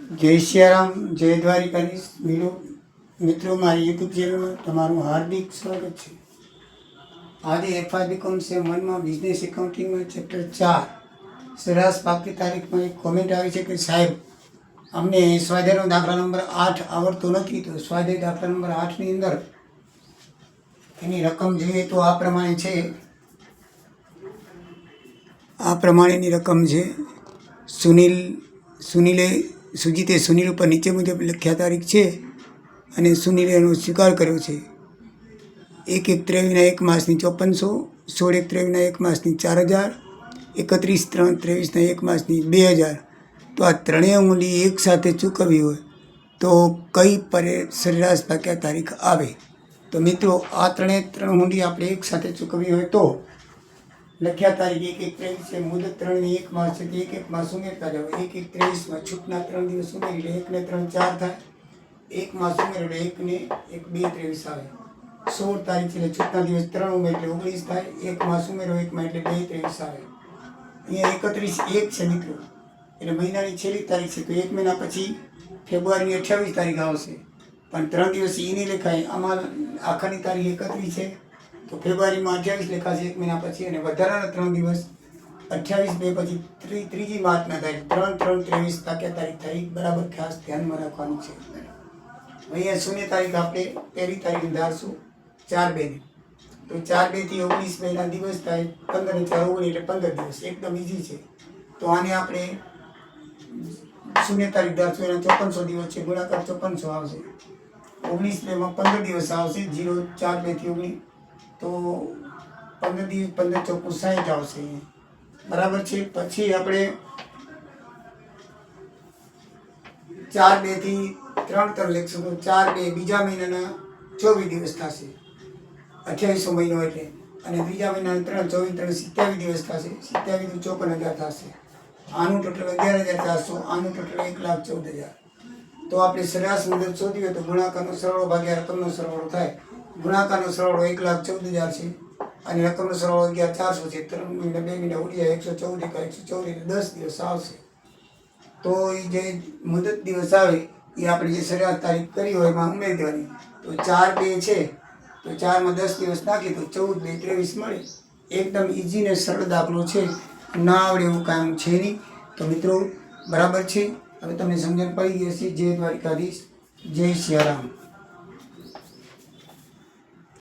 જય સિયારામ, જય દ્વારિકાધીશ. મિત્રો, મારી યુટ્યુબ ચેનલમાં તમારું હાર્દિક સ્વાગત છે. આજે એફઆઈ બીકોમ છે મનમાં બિઝનેસ એકાઉન્ટિંગમાં ચેપ્ટર 4 સરેરાશ પાકની તારીખમાં એક કોમેન્ટ આવી છે કે સાહેબ અમને સ્વાધ્યાયનો દાખલા નંબર 8 આવડતો નથી, તો સ્વાધ્યાય દાખલા નંબર 8ની અંદર એની રકમ જોઈએ તો આ પ્રમાણે છે. આ પ્રમાણેની રકમ છે. સુજીતે સુનિલ ઉપર નીચે મુજબ લખ્યા તારીખ છે અને સુનિલે એનો સ્વીકાર કર્યો છે. 1/1/23 માસની 5400, 16/1/23 માસની 4000, 31/3/23 માસની 2000. તો આ ત્રણેય ઊંડી એકસાથે ચૂકવવી હોય તો કઈ સરેરાશ પાક્યા તારીખ આવે? તો મિત્રો, આ ત્રણ ઊંડી આપણે એકસાથે ચૂકવવી હોય તો લખ્યા તારીખ 1/1/23 છે. મુદત 3 1 માસ છે. 1 માસ ઉમેરતા જાઓ. 1/1/23 છૂટના 3 દિવસ ઉમેરી એટલે 1 ને 3 4 થાય. 1 માસ ઉમેરો એટલે 1 ને 1 2/23 આવે. 16 તારીખ છે એટલે છૂટના દિવસ 3 ઉમેર એટલે 19 થાય. 1 માસ ઉમેરો 1 માં એટલે 2/23 આવે. અહીંયા 31/1 છે મિત્રો, એટલે મહિનાની છેલ્લી તારીખ છે. તો 1 મહિના પછી ફેબ્રુઆરીની 28 તારીખ આવશે, પણ 3 દિવસ એ નહીં લખાય. આમાં આખરની તારીખ 31 છે તો ફેબ્રુઆરીમાં 28 લખાશે 1 મહિના પછી, અને વધારાના 3 દિવસ 28/2 પછી ત્રીજી માર્ચના તારીખ 3/3/23 પાક્યા તારીખ થાય. બરાબર ખાસ ધ્યાનમાં રાખવાનું છે. અહીંયા શૂન્ય તારીખ આપણે પહેલી તારીખ ધારશું 4/2 તો 4/2 થી 19 મહિના દિવસ થાય. 15 ને 4 19 એટલે 15 દિવસ. એકદમ ઈઝી છે. તો આને આપણે શૂન્ય તારીખ ધારશું, એના 5400 દિવસ છે, ગુણાકાર 5400 આવશે. 19 માં 15 દિવસ આવશે. 0 4/2 થી 19 તો 15 દિવસ 15 ચોખ્ખું 60 આવશે. બરાબર છે. પછી આપણે 4/2 થી 3 લખશું તો 4/2 બીજા મહિનાના 24 દિવસ થશે. 2800 મહિનો એટલે, અને બીજા મહિનાના 3 24 3 27 દિવસ થશે. 27 તો 54,000 થશે. આનું ટોટલ 11,400, આનું ટોટલ 1,14,000. તો આપણે સરેરાશ મુદત શોધવી હોય તો ગુણાકારનો સરવાળો ભાગ્યા રકમનો સરવાળો થાય. ગુણાકારનો સરવાળો 1,14,000 છે અને રકમનો સરવાળો 11,400 છે. 3 મહિના 2 મહિના ઉડી જાય 114 114 એટલે 10 દિવસ આવશે. તો એ જે મુદત દિવસ આવે એ આપણે જે સરેરાશ તારીખ કરી હોય એમાં ઉમેરી દેવાની. તો 4/2 છે તો 4 માં 10 દિવસ નાખી તો 14/2/23 મળે. એકદમ ઇઝી ને સરળ દાખલો છે, ના આવડે એવું કામ છે નહીં. તો મિત્રો, બરાબર છે. હવે તમને સમજણ પડી ગઈ હશે. જય દ્વારિકાધીશ, જય સિયારામ.